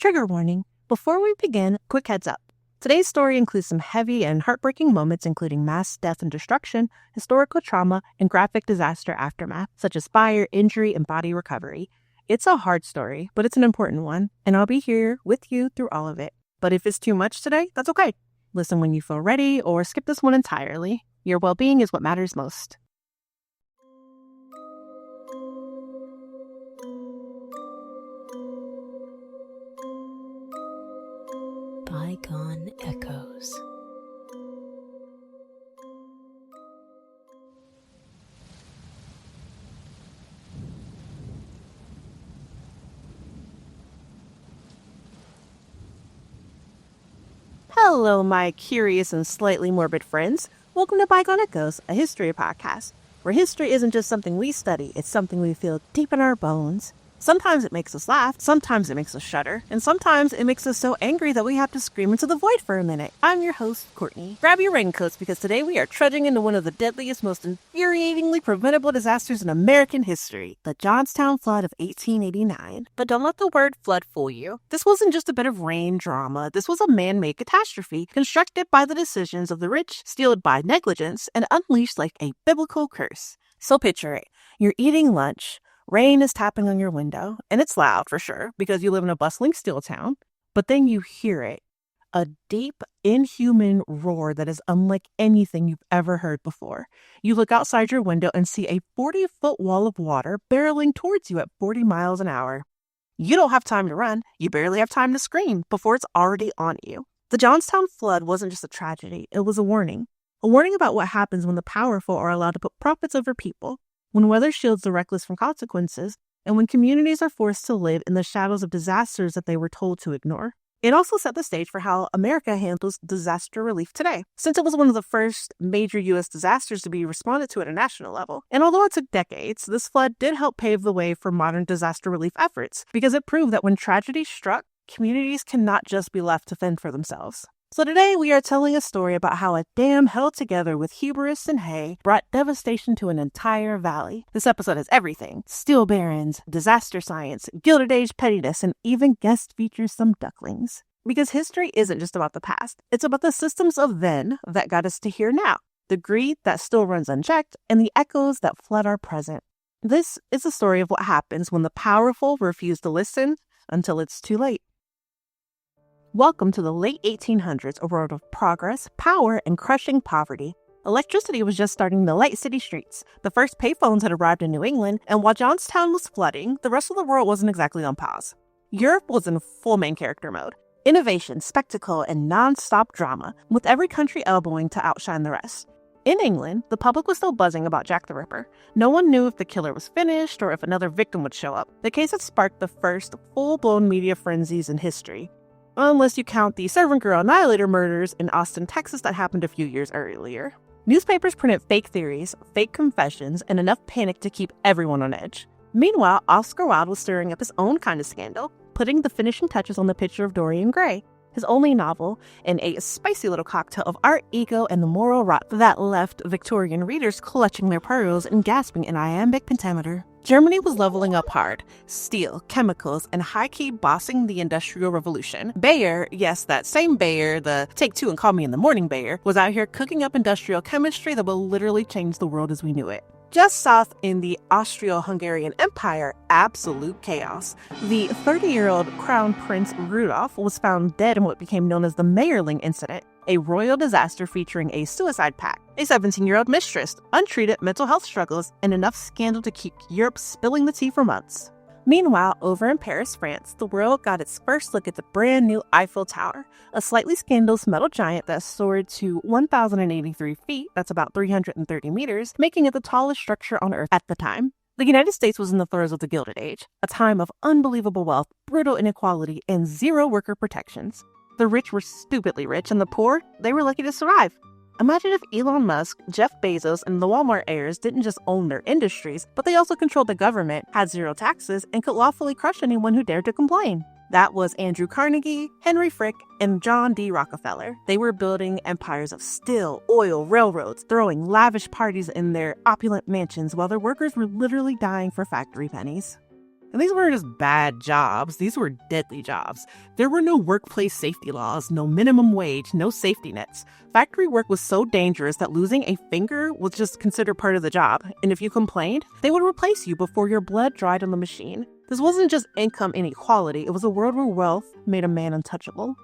Trigger warning. Before we begin, quick heads up. Today's story includes some heavy and heartbreaking moments, including mass death and destruction, historical trauma, and graphic disaster aftermath, such as fire, injury, and body recovery. It's a hard story, but it's an important one, and I'll be here with you through all of it. But if it's too much today, that's okay. Listen when you feel ready, or skip this one entirely. Your well-being is what matters most. Bygone Echoes. Hello, my curious and slightly morbid friends. Welcome to Bygone Echoes, a history podcast, where history isn't just something we study, it's something we feel deep in our bones. Sometimes it makes us laugh, sometimes it makes us shudder, and sometimes it makes us so angry that we have to scream into the void for a minute. I'm your host, Courtney. Grab your raincoats because today we are trudging into one of the deadliest, most infuriatingly preventable disasters in American history, the Johnstown Flood of 1889. But don't let the word flood fool you. This wasn't just a bit of rain drama. This was a man-made catastrophe constructed by the decisions of the rich, steeled by negligence, and unleashed like a biblical curse. So picture it. You're eating lunch. Rain is tapping on your window, and it's loud for sure because you live in a bustling steel town, but then you hear it, a deep, inhuman roar that is unlike anything you've ever heard before. You look outside your window and see a 40-foot wall of water barreling towards you at 40 miles an hour. You don't have time to run, you barely have time to scream before it's already on you. The Johnstown Flood wasn't just a tragedy, it was a warning about what happens when the powerful are allowed to put profits over people, when weather shields the reckless from consequences, and when communities are forced to live in the shadows of disasters that they were told to ignore. It also set the stage for how America handles disaster relief today, since it was one of the first major U.S. disasters to be responded to at a national level. And although it took decades, this flood did help pave the way for modern disaster relief efforts, because it proved that when tragedy struck, communities cannot just be left to fend for themselves. So today we are telling a story about how a dam held together with hubris and hay brought devastation to an entire valley. This episode has everything: steel barons, disaster science, Gilded Age pettiness, and even guest features some ducklings. Because history isn't just about the past, it's about the systems of then that got us to here now, the greed that still runs unchecked, and the echoes that flood our present. This is a story of what happens when the powerful refuse to listen until it's too late. Welcome to the late 1800s, a world of progress, power, and crushing poverty. Electricity was just starting to light city streets. The first payphones had arrived in New England, and while Johnstown was flooding, the rest of the world wasn't exactly on pause. Europe was in full main character mode. Innovation, spectacle, and non-stop drama, with every country elbowing to outshine the rest. In England, the public was still buzzing about Jack the Ripper. No one knew if the killer was finished or if another victim would show up. The case had sparked the first full-blown media frenzies in history, unless you count the servant girl annihilator murders in Austin, Texas that happened a few years earlier. Newspapers printed fake theories, fake confessions, and enough panic to keep everyone on edge. Meanwhile, Oscar Wilde was stirring up his own kind of scandal, putting the finishing touches on the picture of Dorian Gray, his only novel, and a spicy little cocktail of art, ego, and the moral rot that left Victorian readers clutching their pearls and gasping in iambic pentameter. Germany was leveling up hard: steel, chemicals, and high-key bossing the Industrial Revolution. Bayer, yes, that same Bayer, the take two and call me in the morning Bayer, was out here cooking up industrial chemistry that will literally change the world as we knew it. Just south in the Austro-Hungarian Empire, absolute chaos. The 30-year-old Crown Prince Rudolf was found dead in what became known as the Mayerling incident, a royal disaster featuring a suicide pact, a 17-year-old mistress, untreated mental health struggles, and enough scandal to keep Europe spilling the tea for months. Meanwhile, over in Paris, France, the world got its first look at the brand new Eiffel Tower, a slightly scandalous metal giant that soared to 1,083 feet, that's about 330 meters, making it the tallest structure on Earth at the time. The United States was in the throes of the Gilded Age, a time of unbelievable wealth, brutal inequality, and zero worker protections. The rich were stupidly rich, and the poor, they were lucky to survive. Imagine if Elon Musk, Jeff Bezos, and the Walmart heirs didn't just own their industries, but they also controlled the government, had zero taxes, and could lawfully crush anyone who dared to complain. That was Andrew Carnegie, Henry Frick, and John D. Rockefeller. They were building empires of steel, oil, railroads, throwing lavish parties in their opulent mansions while their workers were literally dying for factory pennies. And these weren't just bad jobs, these were deadly jobs. There were no workplace safety laws, no minimum wage, no safety nets. Factory work was so dangerous that losing a finger was just considered part of the job. And if you complained, they would replace you before your blood dried on the machine. This wasn't just income inequality, it was a world where wealth made a man untouchable.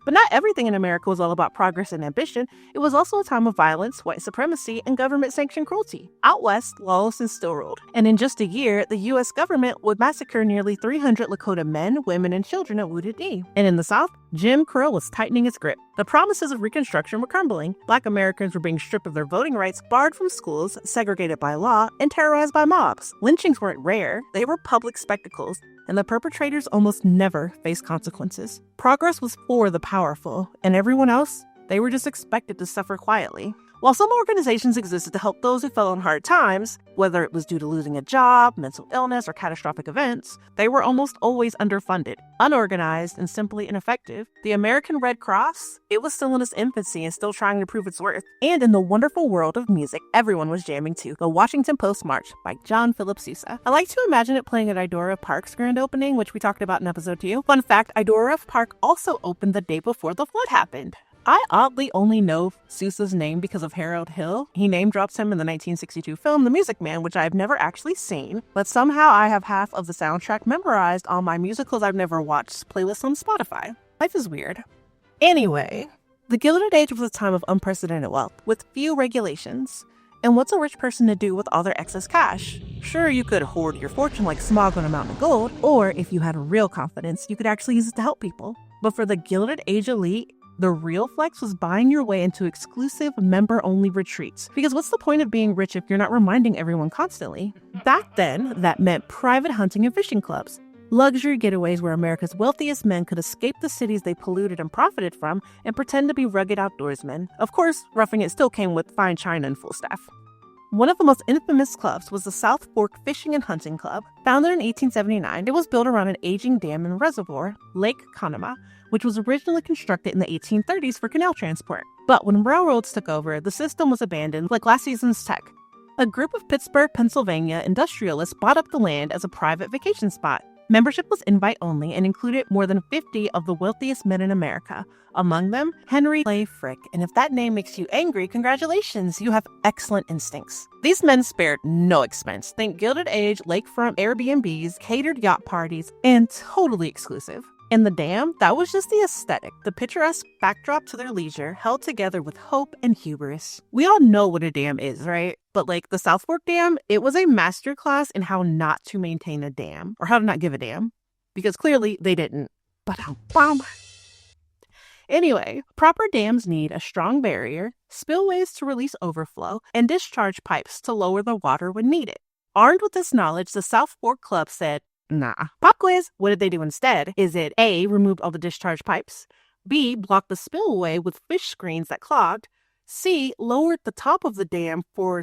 But not everything in America was all about progress and ambition. It was also a time of violence, white supremacy, and government-sanctioned cruelty. Out west, lawlessness still ruled. And in just a year, the U.S. government would massacre nearly 300 Lakota men, women, and children at Wounded Knee. And in the South, Jim Crow was tightening its grip. The promises of Reconstruction were crumbling. Black Americans were being stripped of their voting rights, barred from schools, segregated by law, and terrorized by mobs. Lynchings weren't rare. They were public spectacles, and the perpetrators almost never faced consequences. Progress was for the powerful, and everyone else, they were just expected to suffer quietly. While some organizations existed to help those who fell on hard times, whether it was due to losing a job, mental illness, or catastrophic events, they were almost always underfunded, unorganized, and simply ineffective. The American Red Cross, it was still in its infancy and still trying to prove its worth. And in the wonderful world of music, everyone was jamming to the Washington Post March by John Philip Sousa. I like to imagine it playing at Idora Park's grand opening, which we talked about in episode 2. Fun fact, Idora Park also opened the day before the flood happened. I oddly only know Sousa's name because of Harold Hill. He name drops him in the 1962 film The Music Man, which I've never actually seen, but somehow I have half of the soundtrack memorized on my musicals I've never watched playlist on Spotify. Life is weird. Anyway, the Gilded Age was a time of unprecedented wealth, with few regulations. And what's a rich person to do with all their excess cash? Sure, you could hoard your fortune like smog on a mountain of gold, or if you had real confidence, you could actually use it to help people. But for the Gilded Age elite, the real flex was buying your way into exclusive member-only retreats. Because what's the point of being rich if you're not reminding everyone constantly? Back then, that meant private hunting and fishing clubs. Luxury getaways where America's wealthiest men could escape the cities they polluted and profited from and pretend to be rugged outdoorsmen. Of course, roughing it still came with fine china and full staff. One of the most infamous clubs was the South Fork Fishing and Hunting Club. Founded in 1879, it was built around an aging dam and reservoir, Lake Conemaugh, which was originally constructed in the 1830s for canal transport. But when railroads took over, the system was abandoned like last season's tech. A group of Pittsburgh, Pennsylvania industrialists bought up the land as a private vacation spot. Membership was invite-only and included more than 50 of the wealthiest men in America. Among them, Henry Clay Frick. And if that name makes you angry, congratulations, you have excellent instincts. These men spared no expense. Think Gilded Age, lakefront Airbnbs, catered yacht parties, and totally exclusive. And the dam, that was just the aesthetic, the picturesque backdrop to their leisure, held together with hope and hubris. We all know what a dam is, right? But like the South Fork Dam, it was a masterclass in how not to maintain a dam, or how to not give a damn, because clearly they didn't. Ba-dum-bum. Anyway, proper dams need a strong barrier, spillways to release overflow, and discharge pipes to lower the water when needed. Armed with this knowledge, the South Fork Club said, nah. Pop quiz. What did they do instead? Is it A, removed all the discharge pipes, B, blocked the spillway with fish screens that clogged, C, lowered the top of the dam for...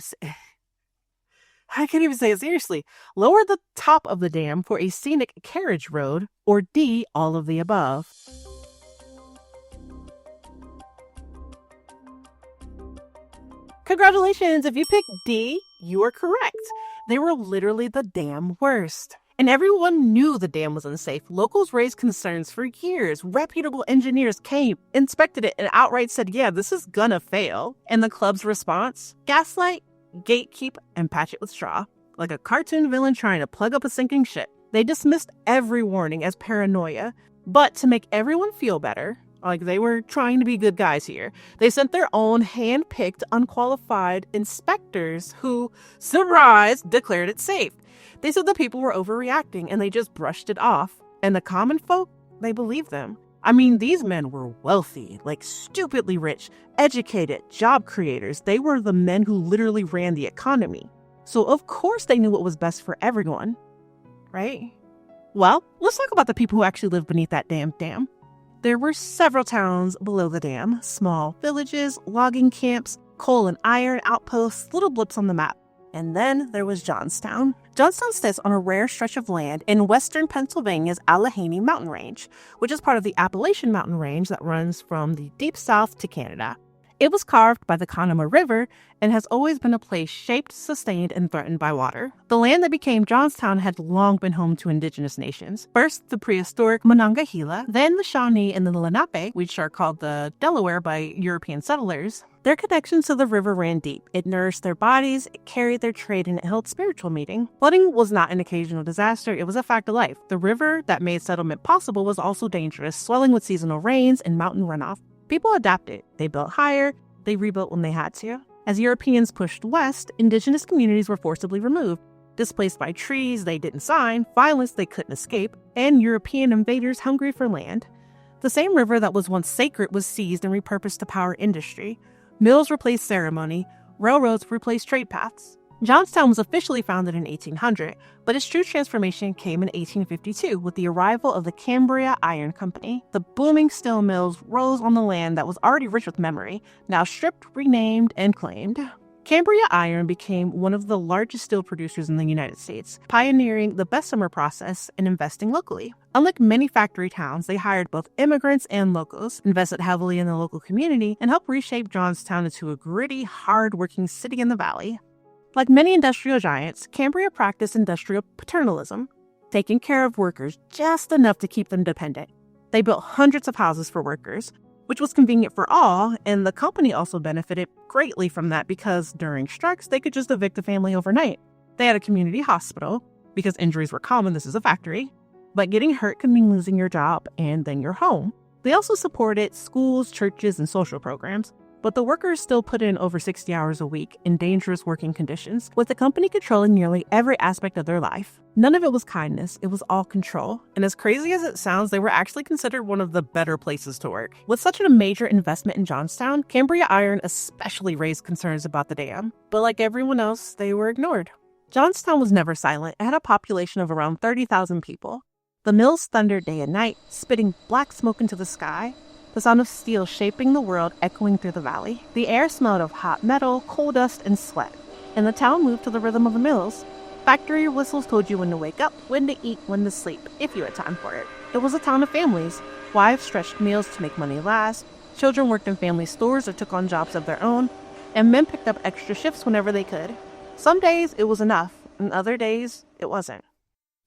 I can't even say it seriously. Lowered the top of the dam for a scenic carriage road, or D, all of the above? Congratulations! If you picked D, you are correct. They were literally the damn worst. And everyone knew the dam was unsafe. Locals raised concerns for years. Reputable engineers came, inspected it, and outright said, yeah, this is gonna fail. And the club's response? Gaslight, gatekeep, and patch it with straw. Like a cartoon villain trying to plug up a sinking ship. They dismissed every warning as paranoia. But to make everyone feel better, like they were trying to be good guys here, they sent their own hand-picked, unqualified inspectors who, surprise, declared it safe. They said the people were overreacting and they just brushed it off. And the common folk, they believed them. I mean, these men were wealthy, like stupidly rich, educated, job creators. They were the men who literally ran the economy. So of course they knew what was best for everyone, right? Well, let's talk about the people who actually lived beneath that damn dam. There were several towns below the dam, small villages, logging camps, coal and iron outposts, little blips on the map. And then there was Johnstown. Johnstown sits on a rare stretch of land in western Pennsylvania's Allegheny Mountain Range, which is part of the Appalachian Mountain Range that runs from the deep south to Canada. It was carved by the Conemaugh River and has always been a place shaped, sustained, and threatened by water. The land that became Johnstown had long been home to indigenous nations. First, the prehistoric Monongahela, then the Shawnee and the Lenape, which are called the Delaware by European settlers. Their connections to the river ran deep. It nourished their bodies, it carried their trade, and it held spiritual meaning. Flooding was not an occasional disaster, it was a fact of life. The river that made settlement possible was also dangerous, swelling with seasonal rains and mountain runoff. People adapted. They built higher, they rebuilt when they had to. As Europeans pushed west, indigenous communities were forcibly removed, displaced by trees they didn't sign, violence they couldn't escape, and European invaders hungry for land. The same river that was once sacred was seized and repurposed to power industry. Mills replaced ceremony, railroads replaced trade paths. Johnstown was officially founded in 1800, but its true transformation came in 1852 with the arrival of the Cambria Iron Company. The booming steel mills rose on the land that was already rich with memory, now stripped, renamed, and claimed. Cambria Iron became one of the largest steel producers in the United States, pioneering the Bessemer process and investing locally. Unlike many factory towns, they hired both immigrants and locals, invested heavily in the local community, and helped reshape Johnstown into a gritty, hard-working city in the valley. Like many industrial giants, Cambria practiced industrial paternalism, taking care of workers just enough to keep them dependent. They built hundreds of houses for workers, which was convenient for all, and the company also benefited greatly from that because during strikes, they could just evict a family overnight. They had a community hospital, because injuries were common, this is a factory, but getting hurt could mean losing your job and then your home. They also supported schools, churches, and social programs, but the workers still put in over 60 hours a week in dangerous working conditions, with the company controlling nearly every aspect of their life. None of it was kindness, it was all control. And as crazy as it sounds, they were actually considered one of the better places to work. With such a major investment in Johnstown, Cambria Iron especially raised concerns about the dam. But like everyone else, they were ignored. Johnstown was never silent. It had a population of around 30,000 people. The mills thundered day and night, spitting black smoke into the sky, the sound of steel shaping the world echoing through the valley. The air smelled of hot metal, coal dust, and sweat, and the town moved to the rhythm of the mills. Factory whistles told you when to wake up, when to eat, when to sleep, if you had time for it. It was a town of families. Wives stretched meals to make money last, children worked in family stores or took on jobs of their own, and men picked up extra shifts whenever they could. Some days it was enough, and other days it wasn't.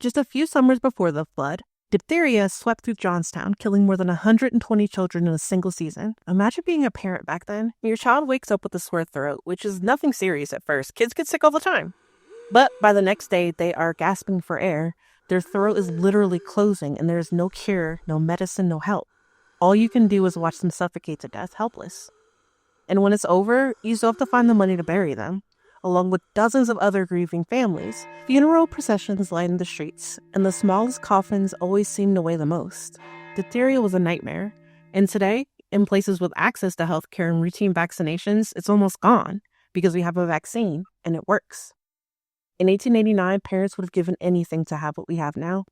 Just a few summers before the flood, diphtheria swept through Johnstown, killing more than 120 children in a single season. Imagine being a parent back then. Your child wakes up with a sore throat, which is nothing serious at first. Kids get sick all the time. But by the next day, they are gasping for air. Their throat is literally closing, and there is no cure, no medicine, no help. All you can do is watch them suffocate to death, helpless. And when it's over, you still have to find the money to bury them, along with dozens of other grieving families. Funeral processions lined the streets, and the smallest coffins always seemed to weigh the most. Diphtheria was a nightmare, and today, in places with access to healthcare and routine vaccinations, it's almost gone because we have a vaccine, and it works. In 1889, parents would have given anything to have what we have now.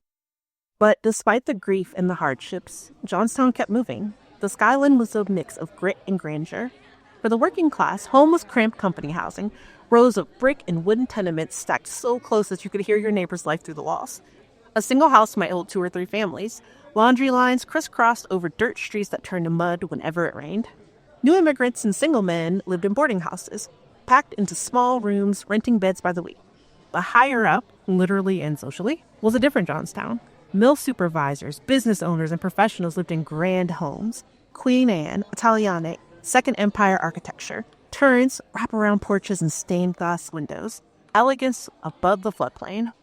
But despite the grief and the hardships, Johnstown kept moving. The skyline was a mix of grit and grandeur. For the working class, home was cramped company housing, rows of brick and wooden tenements stacked so close that you could hear your neighbor's life through the walls. A single house might hold 2 or 3 families. Laundry lines crisscrossed over dirt streets that turned to mud whenever it rained. New immigrants and single men lived in boarding houses, packed into small rooms, renting beds by the week. But higher up, literally and socially, was a different Johnstown. Mill supervisors, business owners, and professionals lived in grand homes. Queen Anne, Italianate, Second Empire architecture. Turrets, wraparound porches, and stained glass windows. Elegance above the floodplain.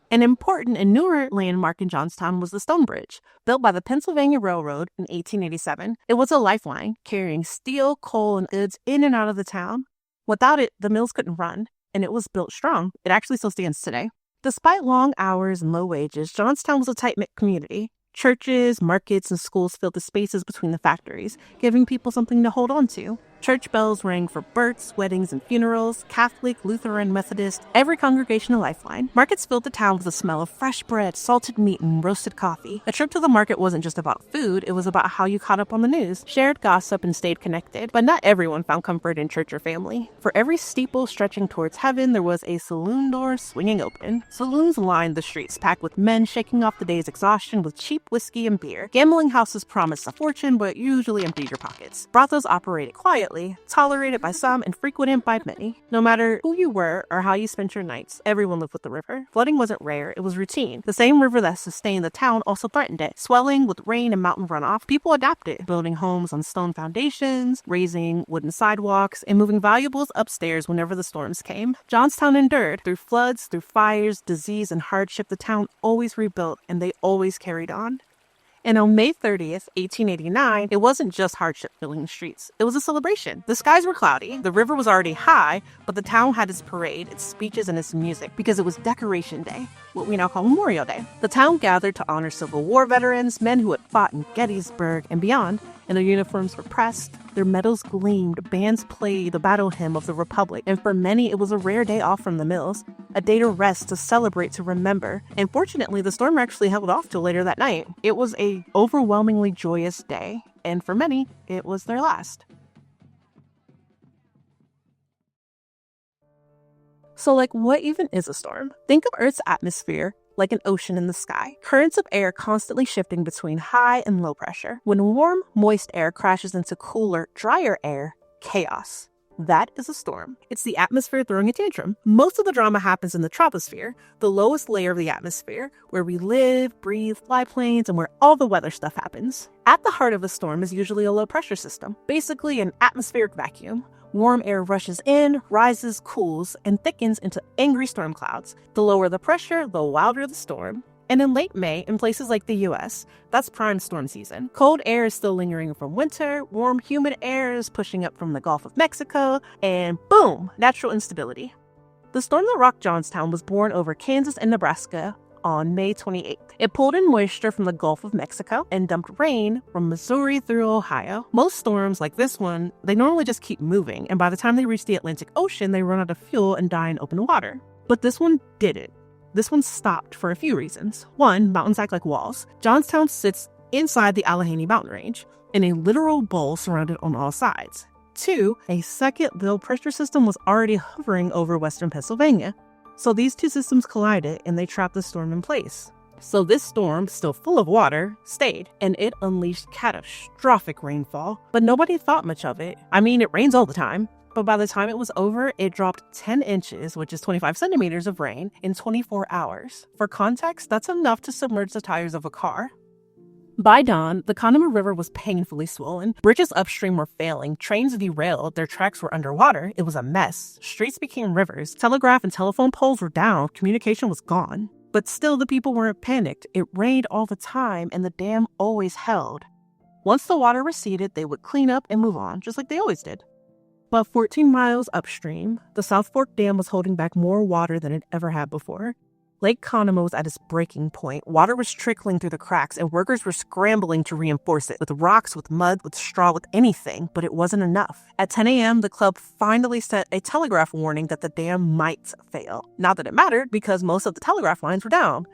An important and newer landmark in Johnstown was the Stone Bridge, built by the Pennsylvania Railroad in 1887. It was a lifeline, carrying steel, coal, and goods in and out of the town. Without it, the mills couldn't run, and it was built strong. It actually still stands today. Despite long hours and low wages, Johnstown was a tight-knit community. Churches, markets, and schools filled the spaces between the factories, giving people something to hold on to. Church bells rang for births, weddings, and funerals. Catholic, Lutheran, Methodist, every congregation a lifeline. Markets filled the town with the smell of fresh bread, salted meat, and roasted coffee. A trip to the market wasn't just about food, it was about how you caught up on the news, shared gossip, and stayed connected. But not everyone found comfort in church or family. For every steeple stretching towards heaven, there was a saloon door swinging open. Saloons lined the streets, packed with men shaking off the day's exhaustion with cheap whiskey and beer. Gambling houses promised a fortune, but usually emptied your pockets. Brothels operated quietly, quietly, tolerated by some and frequented by many. No matter who you were or how you spent your nights, everyone lived with the river. Flooding wasn't rare, it was routine. The same river that sustained the town also threatened it. Swelling with rain and mountain runoff, people adapted, building homes on stone foundations, raising wooden sidewalks, and moving valuables upstairs whenever the storms came. Johnstown endured. Through floods, through fires, disease, and hardship, the town always rebuilt, and they always carried on. And on May 30th, 1889, it wasn't just hardship filling the streets. It was a celebration. The skies were cloudy, the river was already high, but the town had its parade, its speeches, and its music because it was Decoration Day, what we now call Memorial Day. The town gathered to honor Civil War veterans, men who had fought in Gettysburg and beyond, and their uniforms were pressed, their medals gleamed, bands played the battle hymn of the Republic, and for many it was a rare day off from the mills, a day to rest, to celebrate, to remember. And fortunately, the storm actually held off till later that night. It was a overwhelmingly joyous day, and for many, it was their last. So, what even is a storm? Think of Earth's atmosphere like an ocean in the sky. Currents of air constantly shifting between high and low pressure. When warm, moist air crashes into cooler, drier air, chaos. That is a storm. It's the atmosphere throwing a tantrum. Most of the drama happens in the troposphere, the lowest layer of the atmosphere, where we live, breathe, fly planes, and where all the weather stuff happens. At the heart of a storm is usually a low pressure system, basically an atmospheric vacuum. Warm air rushes in, rises, cools, and thickens into angry storm clouds. The lower the pressure, the wilder the storm. And in late May, in places like the US, that's prime storm season. Cold air is still lingering from winter, warm, humid air is pushing up from the Gulf of Mexico, and boom, natural instability. The storm that rocked Johnstown was born over Kansas and Nebraska on May 28th. It pulled in moisture from the Gulf of Mexico and dumped rain from Missouri through Ohio. Most storms like this one, they normally just keep moving, and by the time they reach the Atlantic Ocean, they run out of fuel and die in open water. But this one didn't. This one stopped for a few reasons. One, mountains act like walls. Johnstown sits inside the Allegheny mountain range, in a literal bowl surrounded on all sides. Two, a second low pressure system was already hovering over western Pennsylvania. So these two systems collided and they trapped the storm in place. So this storm, still full of water, stayed, and it unleashed catastrophic rainfall. But nobody thought much of it. I mean, it rains all the time. But by the time it was over, it dropped 10 inches, which is 25 centimeters of rain, in 24 hours. For context, that's enough to submerge the tires of a car. By dawn, the Conemaugh River was painfully swollen. Bridges upstream were failing. Trains derailed. Their tracks were underwater. It was a mess. Streets became rivers. Telegraph and telephone poles were down. Communication was gone. But still, the people weren't panicked. It rained all the time, and the dam always held. Once the water receded, they would clean up and move on, just like they always did. But 14 miles upstream, the South Fork Dam was holding back more water than it ever had before. Lake Conemaugh was at its breaking point. Water was trickling through the cracks, and workers were scrambling to reinforce it with rocks, with mud, with straw, with anything, but it wasn't enough. At 10 a.m., the club finally sent a telegraph warning that the dam might fail. Not that it mattered, because most of the telegraph lines were down.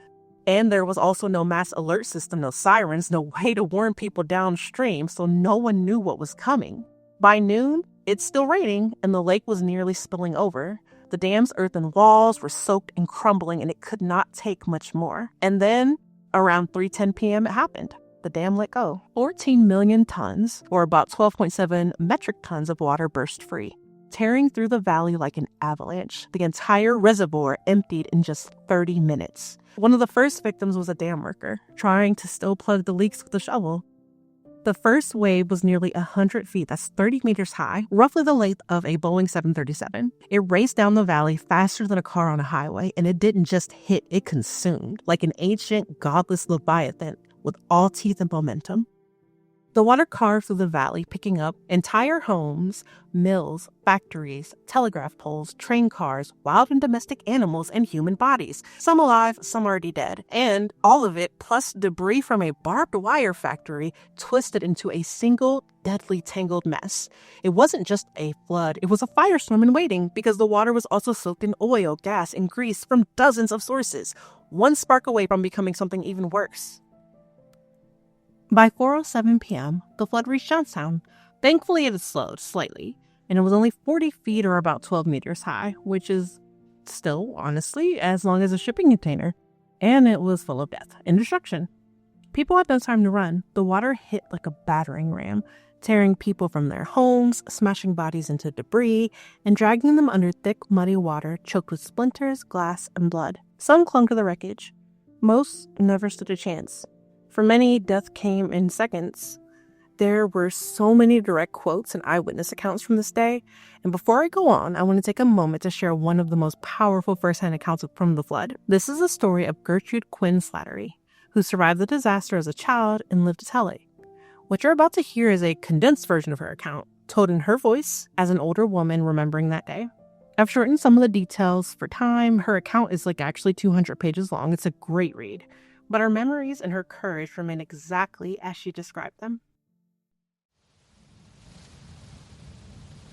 And there was also no mass alert system, no sirens, no way to warn people downstream, so no one knew what was coming. By noon, it's still raining, and the lake was nearly spilling over. The dam's earthen walls were soaked and crumbling, and it could not take much more. And then, around 3:10 p.m., it happened. The dam let go. 14 million tons, or about 12.7 metric tons of water burst free, tearing through the valley like an avalanche. The entire reservoir emptied in just 30 minutes. One of the first victims was a dam worker, trying to still plug the leaks with a shovel. The first wave was nearly 100 feet, that's 30 meters high, roughly the length of a Boeing 737. It raced down the valley faster than a car on a highway, and it didn't just hit, it consumed, like an ancient, godless leviathan with all teeth and momentum. The water carved through the valley, picking up entire homes, mills, factories, telegraph poles, train cars, wild and domestic animals, and human bodies. Some alive, some already dead. And all of it, plus debris from a barbed wire factory, twisted into a single, deadly tangled mess. It wasn't just a flood, it was a firestorm in waiting, because the water was also soaked in oil, gas, and grease from dozens of sources, one spark away from becoming something even worse. By 4:07 p.m., the flood reached Johnstown. Thankfully, it had slowed slightly, and it was only 40 feet or about 12 meters high, which is still, honestly, as long as a shipping container. And it was full of death and destruction. People had no time to run. The water hit like a battering ram, tearing people from their homes, smashing bodies into debris, and dragging them under thick, muddy water choked with splinters, glass, and blood. Some clung to the wreckage. Most never stood a chance. For many, death came in seconds. There were so many direct quotes and eyewitness accounts from this day, and before I go on, I want to take a moment to share one of the most powerful first-hand accounts from the flood. This is the story of Gertrude Quinn Slattery, who survived the disaster as a child and lived to tell it. What you're about to hear is a condensed version of her account, told in her voice as an older woman remembering that day. I've shortened some of the details for time. Her account is actually 200 pages long. It's a great read, but her memories and her courage remain exactly as she described them.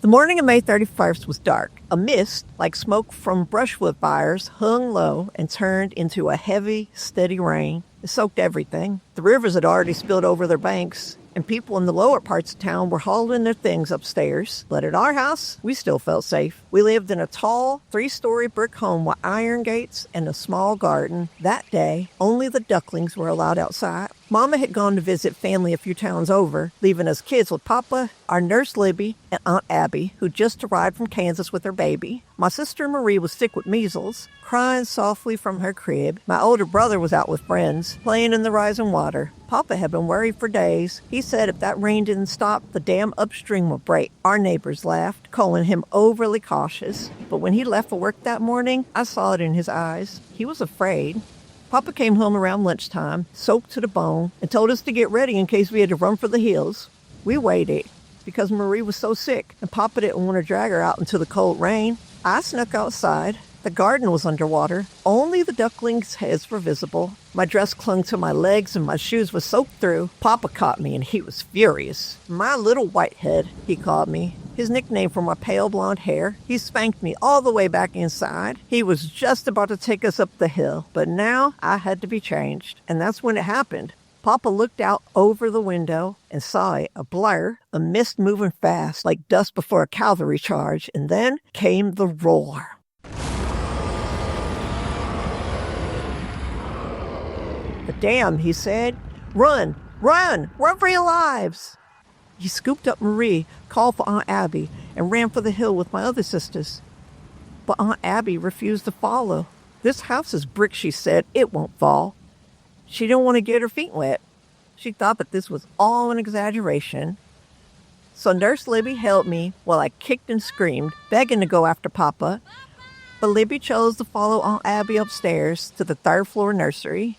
The morning of May 31st was dark. A mist, like smoke from brushwood fires, hung low and turned into a heavy, steady rain. It soaked everything. The rivers had already spilled over their banks, and people in the lower parts of town were hauling their things upstairs. But at our house, we still felt safe. We lived in a tall, 3-story brick home with iron gates and a small garden. That day, only the ducklings were allowed outside. Mama had gone to visit family a few towns over, leaving us kids with Papa, our nurse Libby, and Aunt Abby, who just arrived from Kansas with her baby. My sister Marie was sick with measles, crying softly from her crib. My older brother was out with friends, playing in the rising water. Papa had been worried for days. He said if that rain didn't stop, the dam upstream would break. Our neighbors laughed, calling him overly cautious. But when he left for work that morning, I saw it in his eyes. He was afraid. Papa came home around lunchtime, soaked to the bone, and told us to get ready in case we had to run for the hills. We waited because Marie was so sick, and Papa didn't want to drag her out into the cold rain. I snuck outside. The garden was underwater. Only the ducklings' heads were visible. My dress clung to my legs and my shoes were soaked through. Papa caught me and he was furious. My little whitehead, he called me. His nickname for my pale blonde hair. He spanked me all the way back inside. He was just about to take us up the hill, but now I had to be changed. And that's when it happened. Papa looked out over the window and saw it, a blur, a mist moving fast like dust before a cavalry charge. And then came the roar. The dam, he said. Run, run, run for your lives. He scooped up Marie, called for Aunt Abby, and ran for the hill with my other sisters. But Aunt Abby refused to follow. This house is brick, she said. It won't fall. She didn't want to get her feet wet. She thought that this was all an exaggeration. So Nurse Libby held me while I kicked and screamed, begging to go after Papa. But Libby chose to follow Aunt Abby upstairs to the 3rd floor nursery.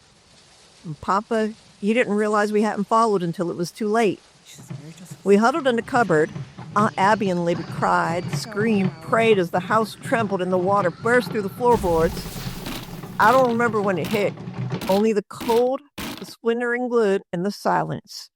And Papa, he didn't realize we hadn't followed until it was too late. We huddled in the cupboard. Aunt Abby and Libby cried, screamed, prayed as the house trembled and the water burst through the floorboards. I don't remember when it hit, only the cold, the splintering wood, and the silence.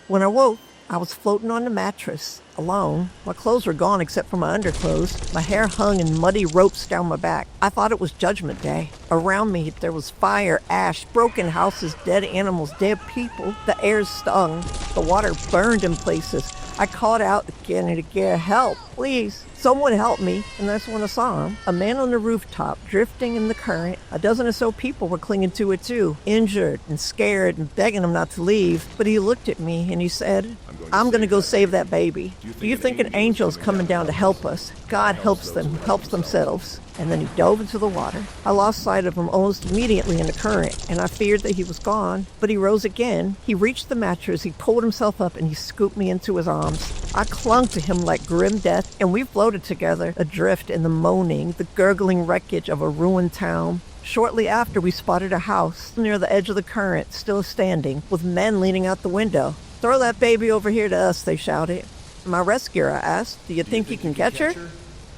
When I woke, I was floating on the mattress, alone. My clothes were gone except for my underclothes. My hair hung in muddy ropes down my back. I thought it was Judgment Day. Around me, there was fire, ash, broken houses, dead animals, dead people. The air stung. The water burned in places. I called out again and again, help, please. Someone help me. And that's when I saw him. A man on the rooftop, drifting in the current. A dozen or so people were clinging to it too, injured and scared and begging him not to leave. But he looked at me and he said, I'm going to go save that baby. Do you think an angel's coming down to help us? God helps them, helps themselves. And then he dove into the water. I lost sight of him almost immediately in the current, and I feared that he was gone. But he rose again. He reached the mattress, he pulled himself up, and he scooped me into his arms. I clung to him like grim death, and we floated together, adrift in the moaning, the gurgling wreckage of a ruined town. Shortly after, we spotted a house near the edge of the current, still standing, with men leaning out the window. Throw that baby over here to us, they shouted. My rescuer, I asked, do you think you can catch her?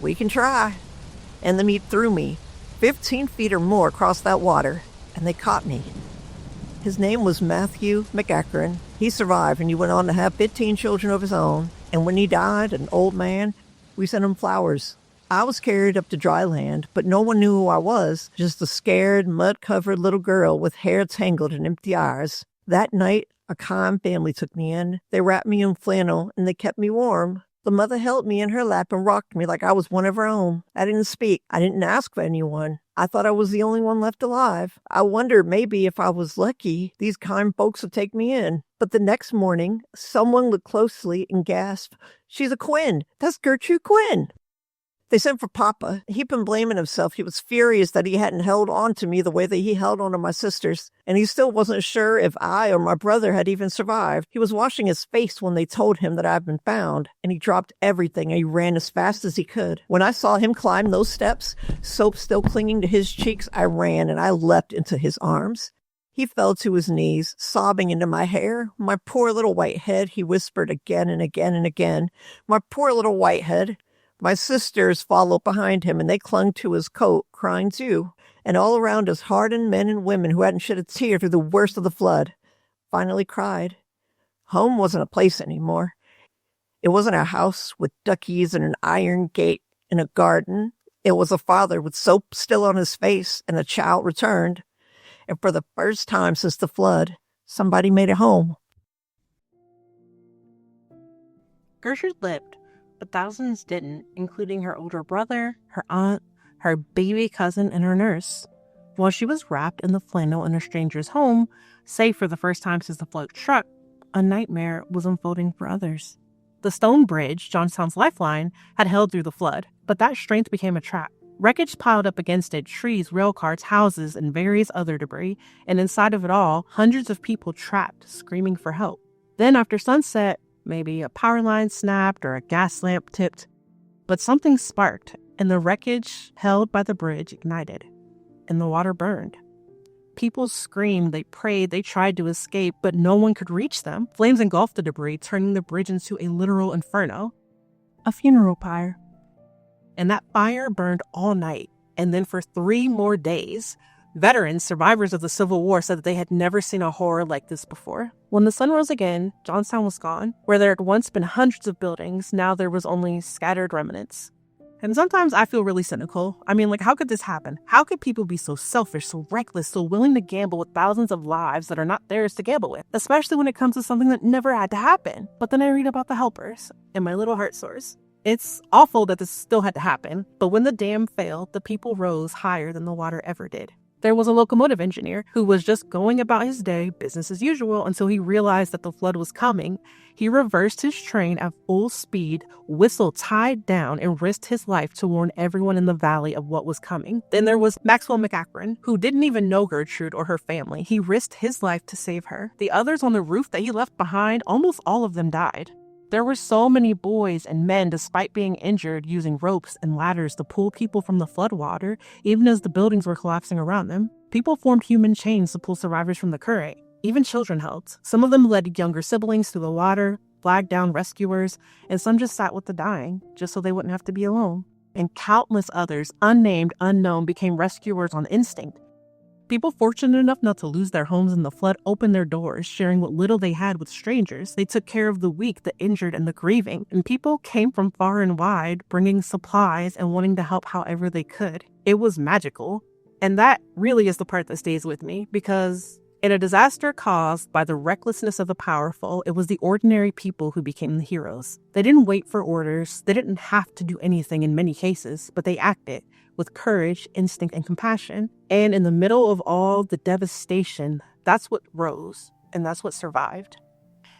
We can try. And the meat threw me 15 feet or more across that water, and they caught me. His name was Matthew McEachern. He survived, and he went on to have 15 children of his own. And when he died, an old man, we sent him flowers. I was carried up to dry land, but no one knew who I was, just a scared, mud-covered little girl with hair tangled and empty eyes. That night, a kind family took me in. They wrapped me in flannel, and they kept me warm. The mother held me in her lap and rocked me like I was one of her own. I didn't speak. I didn't ask for anyone. I thought I was the only one left alive. I wondered maybe if I was lucky, these kind folks would take me in. But the next morning, someone looked closely and gasped, "She's a Quinn. That's Gertrude Quinn." They sent for Papa. He'd been blaming himself. He was furious that he hadn't held on to me the way that he held on to my sisters. And he still wasn't sure if I or my brother had even survived. He was washing his face when they told him that I'd been found. And he dropped everything and he ran as fast as he could. When I saw him climb those steps, soap still clinging to his cheeks, I ran and I leapt into his arms. He fell to his knees, sobbing into my hair. "My poor little white head," he whispered again and again and again. "My poor little white head." My sisters followed behind him, and they clung to his coat, crying too. And all around us, hardened men and women who hadn't shed a tear through the worst of the flood, finally cried. Home wasn't a place anymore. It wasn't a house with duckies and an iron gate and a garden. It was a father with soap still on his face and a child returned. And for the first time since the flood, somebody made it home. Gertrude lived, but thousands didn't, including her older brother, her aunt, her baby cousin, and her nurse. While she was wrapped in the flannel in a stranger's home, safe for the first time since the flood struck, a nightmare was unfolding for others. The stone bridge, Johnstown's lifeline, had held through the flood, but that strength became a trap. Wreckage piled up against it, trees, rail cars, houses, and various other debris, and inside of it all, hundreds of people trapped, screaming for help. Then after sunset, maybe a power line snapped or a gas lamp tipped, but something sparked, and the wreckage held by the bridge ignited, and the water burned. People screamed, they prayed, they tried to escape, but no one could reach them. Flames engulfed the debris, turning the bridge into a literal inferno, a funeral pyre. And that fire burned all night, and then for 3 more days. Veterans, survivors of the Civil War, said that they had never seen a horror like this before. When the sun rose again, Johnstown was gone. Where there had once been hundreds of buildings, now there was only scattered remnants. And sometimes I feel really cynical. I mean, how could this happen? How could people be so selfish, so reckless, so willing to gamble with thousands of lives that are not theirs to gamble with? Especially when it comes to something that never had to happen. But then I read about the helpers, and my little heart soars. It's awful that this still had to happen, but when the dam failed, the people rose higher than the water ever did. There was a locomotive engineer who was just going about his day, business as usual, until he realized that the flood was coming. He reversed his train at full speed, whistle tied down, and risked his life to warn everyone in the valley of what was coming. Then there was Maxwell McAkron, who didn't even know Gertrude or her family. He risked his life to save her. The others on the roof that he left behind, almost all of them died. There were so many boys and men, despite being injured, using ropes and ladders to pull people from the floodwater, even as the buildings were collapsing around them. People formed human chains to pull survivors from the current. Even children helped. Some of them led younger siblings through the water, flagged down rescuers, and some just sat with the dying, just so they wouldn't have to be alone. And countless others, unnamed, unknown, became rescuers on instinct. People fortunate enough not to lose their homes in the flood opened their doors, sharing what little they had with strangers. They took care of the weak, the injured, and the grieving. And people came from far and wide, bringing supplies and wanting to help however they could. It was magical. And that really is the part that stays with me, because in a disaster caused by the recklessness of the powerful, it was the ordinary people who became the heroes. They didn't wait for orders. They didn't have to do anything in many cases, but they acted with courage, instinct, and compassion. And in the middle of all the devastation, that's what rose, and that's what survived.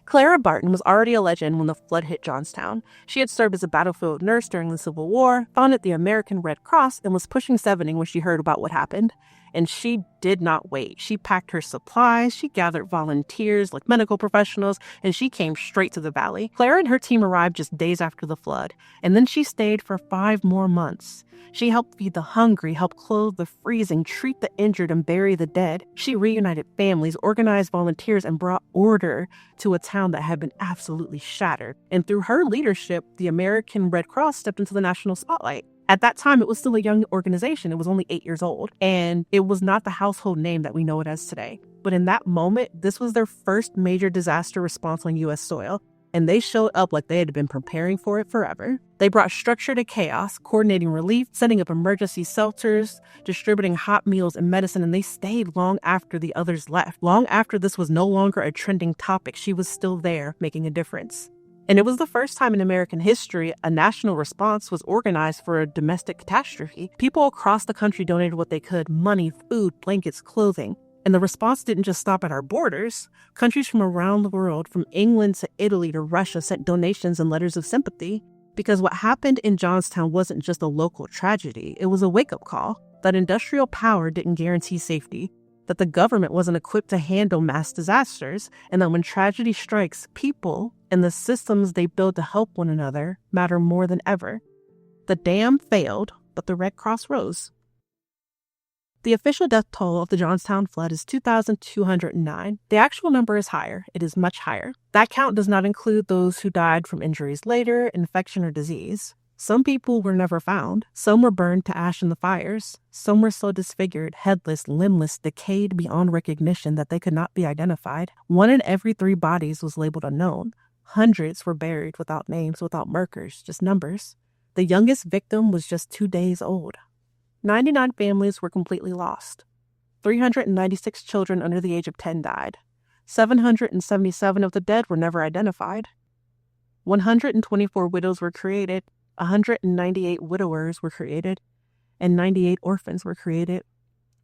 Clara Barton was already a legend when the flood hit Johnstown. She had served as a battlefield nurse during the Civil War, founded the American Red Cross, and was pushing 70 when she heard about what happened. And she did not wait. She packed her supplies, she gathered volunteers like medical professionals, and she came straight to the valley. Clara and her team arrived just days after the flood, and then she stayed for 5 more months. She helped feed the hungry, helped clothe the freezing, treat the injured, and bury the dead. She reunited families, organized volunteers, and brought order to a town that had been absolutely shattered. And through her leadership, the American Red Cross stepped into the national spotlight. At that time, it was still a young organization. It was only 8 years old, and it was not the household name that we know it as today. But in that moment, this was their first major disaster response on U.S. soil, and they showed up like they had been preparing for it forever. They brought structure to chaos, coordinating relief, setting up emergency shelters, distributing hot meals and medicine, and they stayed long after the others left. Long after this was no longer a trending topic, she was still there, making a difference. And it was the first time in American history a national response was organized for a domestic catastrophe. People across the country donated what they could: money, food, blankets, clothing. And the response didn't just stop at our borders. Countries from around the world, from England to Italy to Russia, sent donations and letters of sympathy. Because what happened in Johnstown wasn't just a local tragedy. It was a wake-up call that industrial power didn't guarantee safety, that the government wasn't equipped to handle mass disasters, and that when tragedy strikes, people and the systems they build to help one another matter more than ever. The dam failed, but the Red Cross rose. The official death toll of the Johnstown Flood is 2,209. The actual number is higher. It is much higher. That count does not include those who died from injuries later, infection, or disease. Some people were never found. Some were burned to ash in the fires. Some were so disfigured, headless, limbless, decayed beyond recognition that they could not be identified. 1 in every 3 bodies was labeled unknown. Hundreds were buried without names, without markers, just numbers. The youngest victim was just 2 days old. 99 families were completely lost. 396 children under the age of 10 died. 777 of the dead were never identified. 124 widows were created. 198 widowers were created. And 98 orphans were created.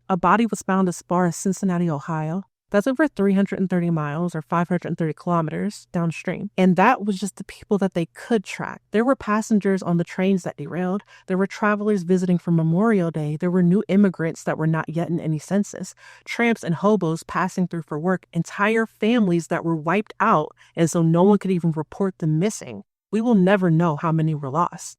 A body was found as far as Cincinnati, Ohio. That's over 330 miles or 530 kilometers downstream. And that was just the people that they could track. There were passengers on the trains that derailed. There were travelers visiting for Memorial Day. There were new immigrants that were not yet in any census. Tramps and hobos passing through for work. Entire families that were wiped out, and so no one could even report them missing. We will never know how many were lost.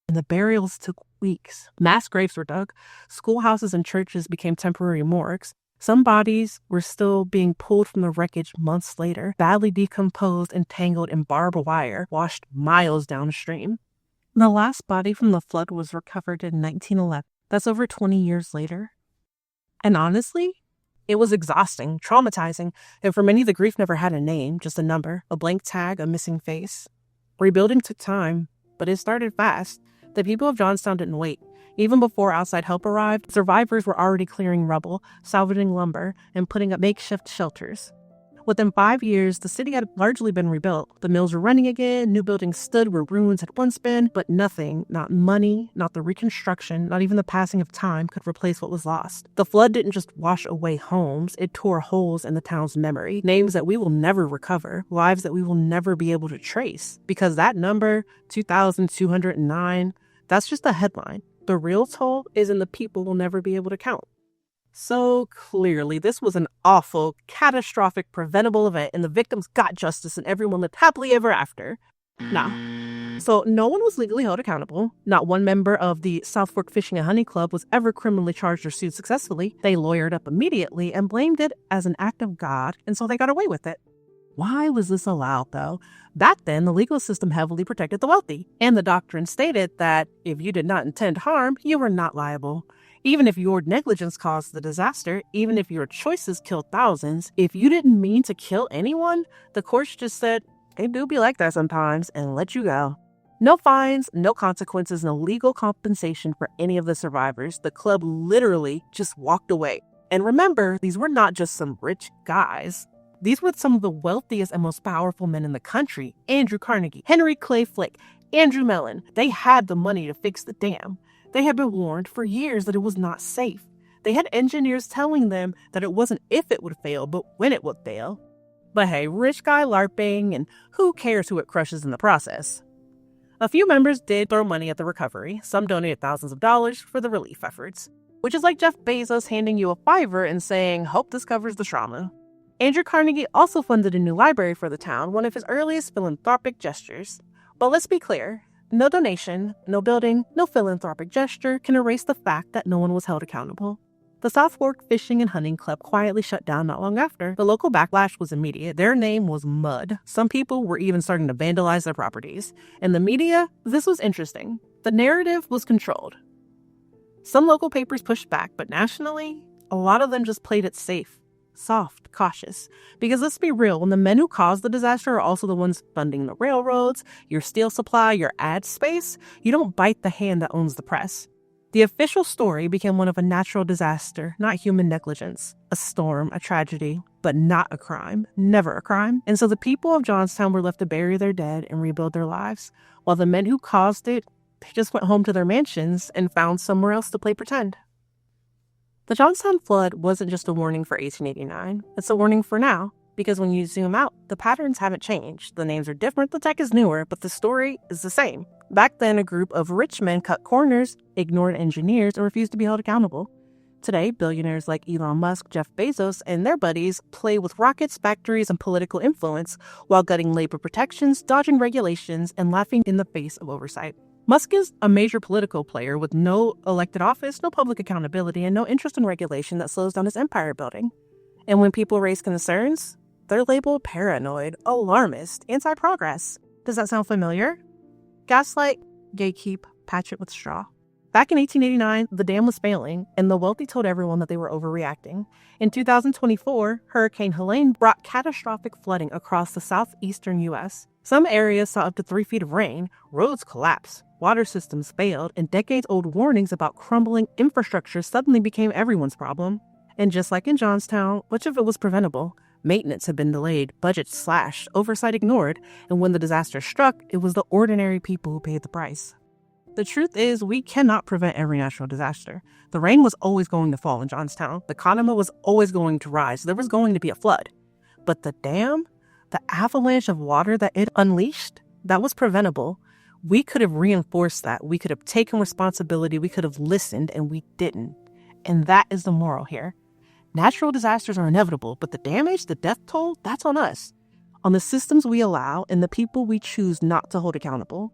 And the burials took weeks. Mass graves were dug. Schoolhouses and churches became temporary morgues. Some bodies were still being pulled from the wreckage months later, badly decomposed and tangled in barbed wire, washed miles downstream. The last body from the flood was recovered in 1911. That's over 20 years later. And honestly, it was exhausting, traumatizing, and for many the grief never had a name, just a number, a blank tag, a missing face. Rebuilding took time, but it started fast. The people of Johnstown didn't wait. Even before outside help arrived, survivors were already clearing rubble, salvaging lumber, and putting up makeshift shelters. Within 5 years, the city had largely been rebuilt. The mills were running again, new buildings stood where ruins had once been, but nothing, not money, not the reconstruction, not even the passing of time could replace what was lost. The flood didn't just wash away homes, it tore holes in the town's memory, names that we will never recover, lives that we will never be able to trace. Because that number, 2,209, that's just a headline. The real toll is in the people we'll never be able to count. So clearly, this was an awful, catastrophic, preventable event, and the victims got justice and everyone lived happily ever after. So no one was legally held accountable. Not one member of the South Fork Fishing and Hunting Club was ever criminally charged or sued successfully. They lawyered up immediately and blamed it as an act of God, and so they got away with it. Why was this allowed, though? Back then, the legal system heavily protected the wealthy, and the doctrine stated that if you did not intend harm, you were not liable. Even if your negligence caused the disaster, even if your choices killed thousands, if you didn't mean to kill anyone, the courts just said, it do be like that sometimes, and let you go. No fines, no consequences, no legal compensation for any of the survivors. The club literally just walked away. And remember, these were not just some rich guys. These were some of the wealthiest and most powerful men in the country. Andrew Carnegie, Henry Clay Frick, Andrew Mellon. They had the money to fix the dam. They had been warned for years that it was not safe. They had engineers telling them that it wasn't if it would fail, but when it would fail. But hey, rich guy LARPing, and who cares who it crushes in the process? A few members did throw money at the recovery. Some donated thousands of dollars for the relief efforts, which is like Jeff Bezos handing you a $5 and saying, hope this covers the trauma. Andrew Carnegie also funded a new library for the town, one of his earliest philanthropic gestures. But let's be clear, no donation, no building, no philanthropic gesture can erase the fact that no one was held accountable. The South Fork Fishing and Hunting Club quietly shut down not long after. The local backlash was immediate. Their name was mud. Some people were even starting to vandalize their properties. And the media, this was interesting. The narrative was controlled. Some local papers pushed back, but nationally, a lot of them just played it safe. Soft, cautious. Because let's be real, when the men who caused the disaster are also the ones funding the railroads, your steel supply, your ad space, you don't bite the hand that owns the press. The official story became one of a natural disaster, not human negligence, a storm, a tragedy, but not a crime, never a crime. And so the people of Johnstown were left to bury their dead and rebuild their lives, while the men who caused it, they just went home to their mansions and found somewhere else to play pretend. The Johnstown Flood wasn't just a warning for 1889, it's a warning for now, because when you zoom out, the patterns haven't changed. The names are different, the tech is newer, but the story is the same. Back then, a group of rich men cut corners, ignored engineers, and refused to be held accountable. Today, billionaires like Elon Musk, Jeff Bezos, and their buddies play with rockets, factories, and political influence while gutting labor protections, dodging regulations, and laughing in the face of oversight. Musk is a major political player with no elected office, no public accountability, and no interest in regulation that slows down his empire building. And when people raise concerns, they're labeled paranoid, alarmist, anti-progress. Does that sound familiar? Gaslight, gatekeep, patch it with straw. Back in 1889, the dam was failing, and the wealthy told everyone that they were overreacting. In 2024, Hurricane Helene brought catastrophic flooding across the southeastern U.S. Some areas saw up to 3 feet of rain, roads collapsed, water systems failed, and decades-old warnings about crumbling infrastructure suddenly became everyone's problem. And just like in Johnstown, much of it was preventable. Maintenance had been delayed, budgets slashed, oversight ignored, and when the disaster struck, it was the ordinary people who paid the price. The truth is, we cannot prevent every natural disaster. The rain was always going to fall in Johnstown. The economy was always going to rise. There was going to be a flood. But the dam, the avalanche of water that it unleashed, that was preventable. We could have reinforced that. We could have taken responsibility. We could have listened, and we didn't. And that is the moral here. Natural disasters are inevitable, but the damage, the death toll, that's on us. On the systems we allow and the people we choose not to hold accountable.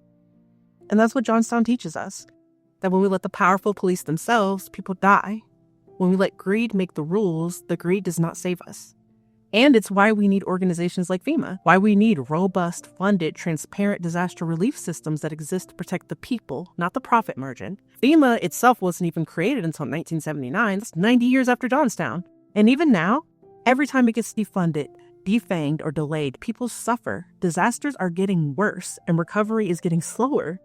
And that's what Johnstown teaches us. That when we let the powerful police themselves, people die. When we let greed make the rules, the greed does not save us. And it's why we need organizations like FEMA, why we need robust, funded, transparent disaster relief systems that exist to protect the people, not the profit margin. FEMA itself wasn't even created until 1979. That's 90 years after Johnstown. And even now, every time it gets defunded, defanged, or delayed, people suffer. Disasters are getting worse, and recovery is getting slower.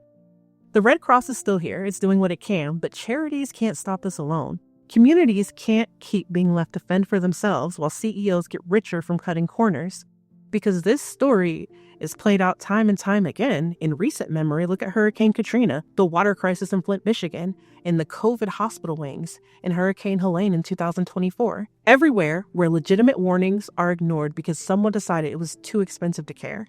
The Red Cross is still here. It's doing what it can, but charities can't stop this alone. Communities can't keep being left to fend for themselves while CEOs get richer from cutting corners. Because this story is played out time and time again. In recent memory, look at Hurricane Katrina, the water crisis in Flint, Michigan, and the COVID hospital wings, and Hurricane Helene in 2024. Everywhere where legitimate warnings are ignored because someone decided it was too expensive to care.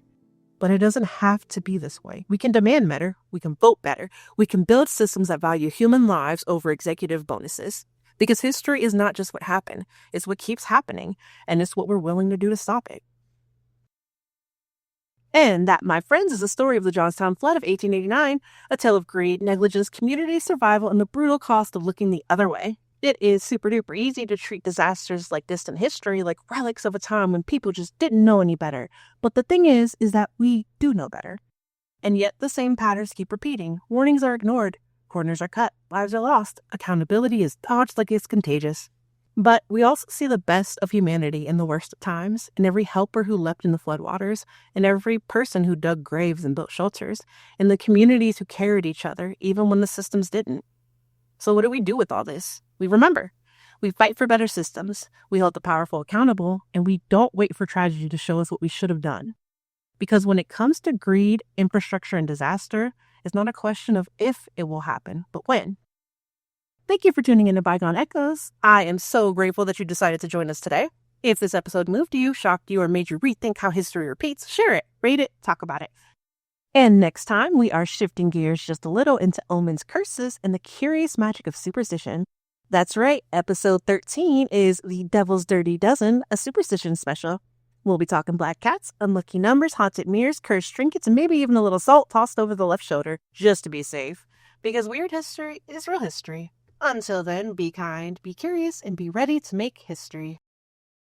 But it doesn't have to be this way. We can demand better. We can vote better. We can build systems that value human lives over executive bonuses. Because history is not just what happened, it's what keeps happening, and it's what we're willing to do to stop it. And that, my friends, is the story of the Johnstown Flood of 1889, a tale of greed, negligence, community survival, and the brutal cost of looking the other way. It is super duper easy to treat disasters like distant history, like relics of a time when people just didn't know any better. But the thing is that we do know better. And yet the same patterns keep repeating. Warnings are ignored. Corners are cut, lives are lost, accountability is dodged like it's contagious. But we also see the best of humanity in the worst of times, in every helper who leapt in the floodwaters, in every person who dug graves and built shelters, in the communities who carried each other, even when the systems didn't. So what do we do with all this? We remember. We fight for better systems, we hold the powerful accountable, and we don't wait for tragedy to show us what we should have done. Because when it comes to greed, infrastructure, and disaster, it's not a question of if it will happen, but when. Thank you for tuning in to Bygone Echoes. I am so grateful that you decided to join us today. If this episode moved you, shocked you, or made you rethink how history repeats, share it, rate it, talk about it. And next time, we are shifting gears just a little into omens, curses, and the curious magic of superstition. That's right, episode 13 is The Devil's Dirty Dozen, a superstition special. We'll be talking black cats, unlucky numbers, haunted mirrors, cursed trinkets, and maybe even a little salt tossed over the left shoulder, just to be safe. Because weird history is real history. Until then, be kind, be curious, and be ready to make history.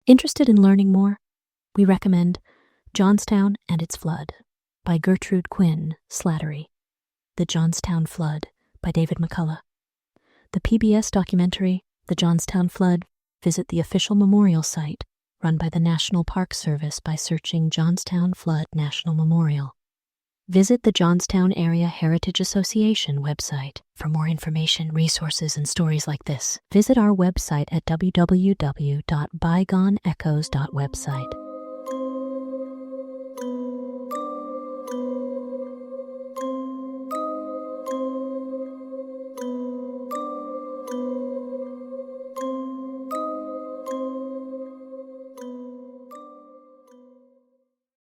Interested in learning more? We recommend Johnstown and Its Flood by Gertrude Quinn Slattery, The Johnstown Flood by David McCullough. The PBS documentary, The Johnstown Flood, visit the official memorial site run by the National Park Service by searching Johnstown Flood National Memorial. Visit the Johnstown Area Heritage Association website for more information, resources, and stories like this. Visit our website at www.bygoneechoes.website.